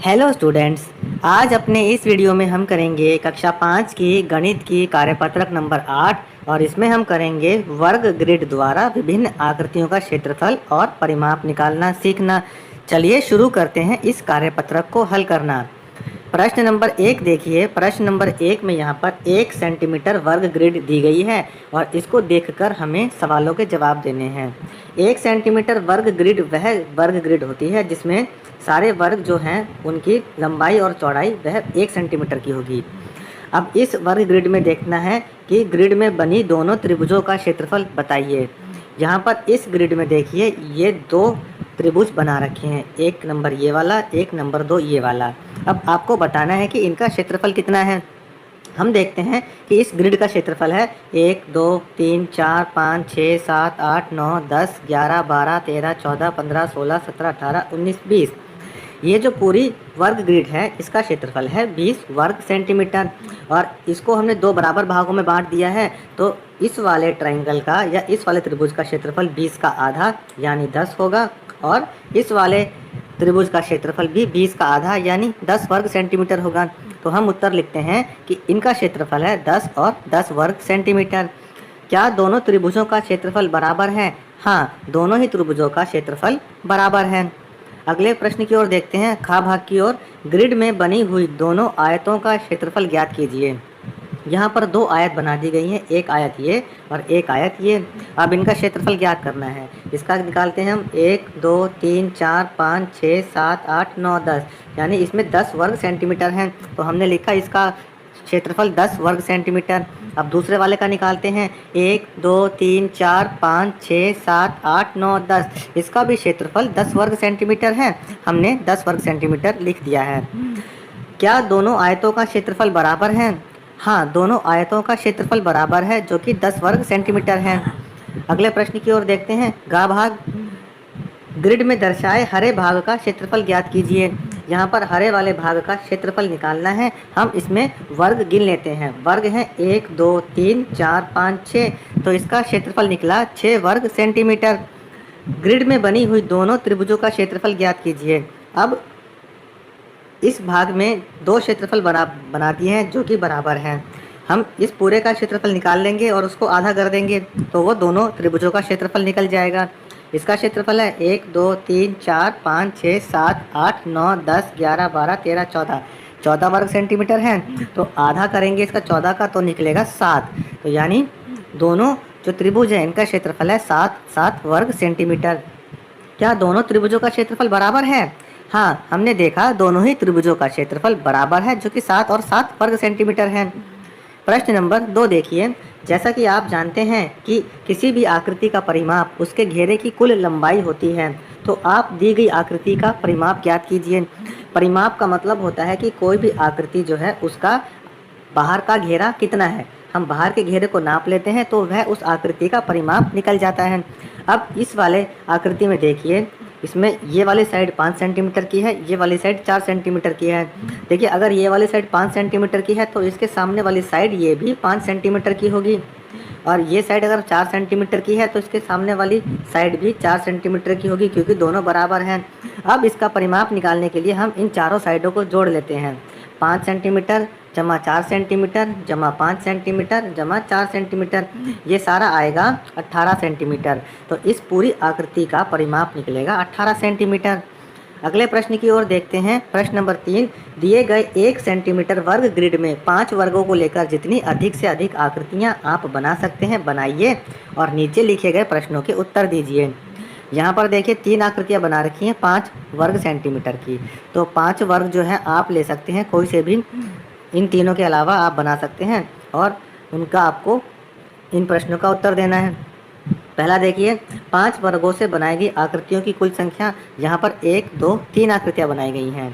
Hello students. आज अपने इस वीडियो में हम करेंगे कक्षा 5 की गणित की कार्यपत्रक नंबर 8 और इसमें हम करेंगे वर्ग ग्रिड द्वारा विभिन्न आकृतियों का क्षेत्रफल और परिमाप निकालना सीखना। चलिए शुरू करते हैं इस कार्यपत्रक को हल करना। प्रश्न नंबर 1 देखिए। प्रश्न नंबर 1 में यहाँ पर 1 सेंटीमीटर वर्ग ग्रिड दी गई है और इसको देखकर हमें सवालों के जवाब देने हैं। 1 सेंटीमीटर वर्ग ग्रिड वह वर्ग ग्रिड होती है जिसमें सारे वर्ग जो हैं उनकी लंबाई और चौड़ाई वह 1 सेंटीमीटर की होगी। अब इस वर्ग ग्रिड में देखना है कि ग्रिड में बनी दोनों त्रिभुजों का क्षेत्रफल बताइए। यहाँ पर इस ग्रिड में देखिए ये दो त्रिभुज बना रखे हैं, एक नंबर ये वाला, एक नंबर 2 ये वाला। अब आपको बताना है कि इनका क्षेत्रफल कितना है। हम देखते हैं कि इस ग्रिड का क्षेत्रफल है 1 2 3 4 5 6 7 8 9 10 11 12 13 14 15 16 17 18 19 20। ये जो पूरी वर्ग ग्रिड है इसका क्षेत्रफल है 20 वर्ग सेंटीमीटर और इसको हमने दो बराबर भागों में बांट दिया है। तो इस वाले ट्रायंगल का या इस वाले त्रिभुज का क्षेत्रफल 20 का आधा यानी 10 होगा और इस वाले त्रिभुज का क्षेत्रफल भी 20 का आधा यानी 10 वर्ग सेंटीमीटर होगा। तो हम उत्तर लिखते हैं कि इनका क्षेत्रफल है 10 और 10 वर्ग सेंटीमीटर। क्या दोनों त्रिभुजों का क्षेत्रफल बराबर है? हाँ, दोनों ही त्रिभुजों का क्षेत्रफल बराबर है। अगले प्रश्न की ओर देखते हैं। खा भाग की ओर ग्रिड में बनी हुई दोनों आयतों का क्षेत्रफल ज्ञात कीजिए। यहाँ पर दो आयत बना दी गई हैं, एक आयत ये और एक आयत ये। अब इनका क्षेत्रफल ज्ञात करना है। इसका निकालते हैं हम 1 2 3 4 5 6 7 8 9 10 यानी इसमें 10 वर्ग सेंटीमीटर हैं। तो हमने लिखा इसका क्षेत्रफल 10 वर्ग सेंटीमीटर। अब दूसरे वाले का निकालते हैं 1 2 3 4 5 6 7 8 9 10। इसका भी क्षेत्रफल 10 वर्ग सेंटीमीटर है। हमने 10 वर्ग सेंटीमीटर लिख दिया है। क्या दोनों आयतों का क्षेत्रफल बराबर है? हाँ, दोनों आयतों का क्षेत्रफल बराबर है जो कि 10 वर्ग सेंटीमीटर है। अगले प्रश्न की ओर देखते हैं। गा भाग ग्रिड में दर्शाए हरे भाग का क्षेत्रफल ज्ञात कीजिए। यहाँ पर हरे वाले भाग का क्षेत्रफल निकालना है। हम इसमें वर्ग गिन लेते हैं। वर्ग हैं 1 2 3 4 5 6। तो इसका क्षेत्रफल निकला 6 वर्ग सेंटीमीटर। ग्रिड में बनी हुई दोनों त्रिभुजों का क्षेत्रफल ज्ञात कीजिए। अब इस भाग में दो क्षेत्रफल बना दिए हैं जो कि बराबर हैं। हम इस पूरे का क्षेत्रफल निकाल लेंगे और उसको आधा कर देंगे तो वो दोनों त्रिभुजों का क्षेत्रफल निकल जाएगा। इसका क्षेत्रफल है 1 2 3 4 5 6 7 8 9 10 11 12 13 14। 14 वर्ग सेंटीमीटर है। तो आधा करेंगे इसका 14 का तो निकलेगा 7। तो यानी दोनों जो त्रिभुज हैं इनका क्षेत्रफल है 7 वर्ग सेंटीमीटर। क्या दोनों त्रिभुजों का क्षेत्रफल बराबर है? हाँ, हमने देखा दोनों ही त्रिभुजों का क्षेत्रफल बराबर है जो कि 7 और 7 वर्ग सेंटीमीटर है। प्रश्न नंबर 2 देखिए। जैसा कि आप जानते हैं कि किसी भी आकृति का परिमाप उसके घेरे की कुल लंबाई होती है। तो आप दी गई आकृति का परिमाप ज्ञात कीजिए। परिमाप का मतलब होता है कि कोई भी आकृति जो है उसका बाहर का घेरा कितना है। हम बाहर के घेरे को नाप लेते हैं तो वह उस आकृति का परिमाप निकल जाता है। अब इस वाले आकृति में देखिए, इसमें ये वाली साइड 5 सेंटीमीटर की है, ये वाली साइड 4 सेंटीमीटर की है। देखिए, अगर ये वाली साइड 5 सेंटीमीटर की है तो इसके सामने वाली साइड ये भी 5 सेंटीमीटर की होगी और ये साइड अगर 4 सेंटीमीटर की है तो इसके सामने वाली साइड भी 4 सेंटीमीटर की होगी क्योंकि दोनों बराबर हैं। अब इसका परिमाप निकालने के लिए हम इन चारों साइडों को जोड़ लेते हैं। 5 सेंटीमीटर जमा 4 सेंटीमीटर जमा 5 सेंटीमीटर जमा 4 सेंटीमीटर, ये सारा आएगा 18 सेंटीमीटर। तो इस पूरी आकृति का परिमाप निकलेगा 18 सेंटीमीटर। अगले प्रश्न की ओर देखते हैं। प्रश्न नंबर 3। दिए गए 1 सेंटीमीटर वर्ग ग्रिड में 5 वर्गों को लेकर जितनी अधिक से अधिक आकृतियां आप बना सकते हैं बनाइए और नीचे लिखे गए प्रश्नों के उत्तर दीजिए। यहाँ पर देखिए 3 आकृतियाँ बना रखी हैं 5 वर्ग सेंटीमीटर की। तो 5 वर्ग जो है आप ले सकते हैं, कोई से भी इन तीनों के अलावा आप बना सकते हैं और उनका आपको इन प्रश्नों का उत्तर देना है। पहला देखिए, 5 वर्गों से बनाई गई आकृतियों की कुल संख्या। यहाँ पर 1 2 3 आकृतियाँ बनाई गई हैं।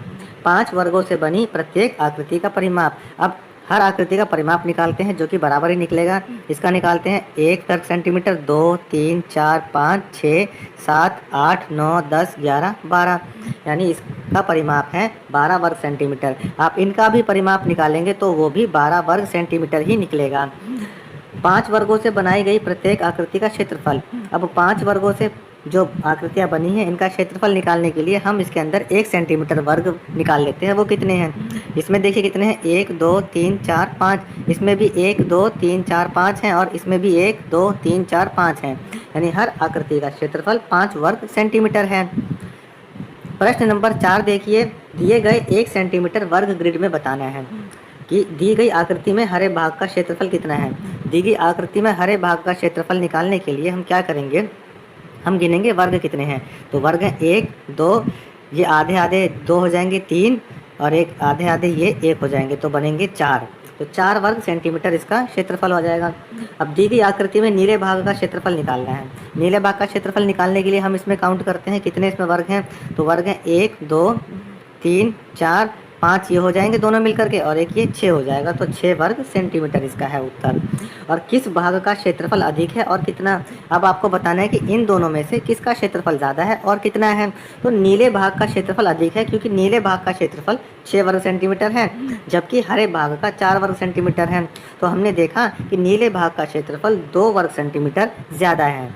5 वर्गों से बनी प्रत्येक आकृति का परिमाप। अब हर आकृति का परिमाप निकालते हैं जो कि बराबर ही निकलेगा। इसका निकालते हैं 1 वर्ग सेंटीमीटर, 2 3 4 5 6 7 8 9 10 11 12 यानी इसका परिमाप है 12 वर्ग सेंटीमीटर। आप इनका भी परिमाप निकालेंगे तो वो भी 12 वर्ग सेंटीमीटर ही निकलेगा। 5 वर्गों से बनाई गई प्रत्येक आकृति का क्षेत्रफल। अब 5 वर्गों से जो आकृतियाँ बनी हैं इनका क्षेत्रफल निकालने के लिए हम इसके अंदर 1 सेंटीमीटर वर्ग निकाल लेते हैं। वो कितने हैं, इसमें देखिए कितने हैं, 1 2 3 4 5, इसमें भी 1 2 3 4 5 हैं और इसमें भी 1 2 3 4 5 हैं, यानी हर आकृति का क्षेत्रफल 5 वर्ग सेंटीमीटर है। प्रश्न नंबर 4 देखिए, दिए गए 1 सेंटीमीटर वर्ग ग्रिड में बताना है कि दी गई आकृति में हरे भाग का क्षेत्रफल कितना है। दी गई आकृति में हरे भाग का क्षेत्रफल निकालने के लिए हम क्या करेंगे, हम गिनेंगे वर्ग कितने हैं। तो वर्ग हैं 1 2, ये आधे आधे 2 हो जाएंगे 3, और एक आधे आधे ये 1 हो जाएंगे, तो बनेंगे 4। तो 4 वर्ग सेंटीमीटर इसका क्षेत्रफल हो जाएगा। अब दी गई आकृति में नीले भाग का क्षेत्रफल निकालना है। नीले भाग का क्षेत्रफल निकालने के लिए हम इसमें काउंट करते हैं कितने इसमें वर्ग हैं। तो वर्ग हैं 1 2 3 4 5, ये हो जाएंगे दोनों मिलकर के, और एक ये 6 हो जाएगा। तो 6 वर्ग सेंटीमीटर इसका है उत्तर। और किस भाग का क्षेत्रफल अधिक है और कितना, अब आपको बताना है कि इन दोनों में से किसका क्षेत्रफल ज़्यादा है और कितना है। तो नीले भाग का क्षेत्रफल अधिक है, क्योंकि नीले भाग का क्षेत्रफल 6 वर्ग सेंटीमीटर है, जबकि हरे भाग का 4 वर्ग सेंटीमीटर है। तो हमने देखा कि नीले भाग का क्षेत्रफल 2 वर्ग सेंटीमीटर ज़्यादा है।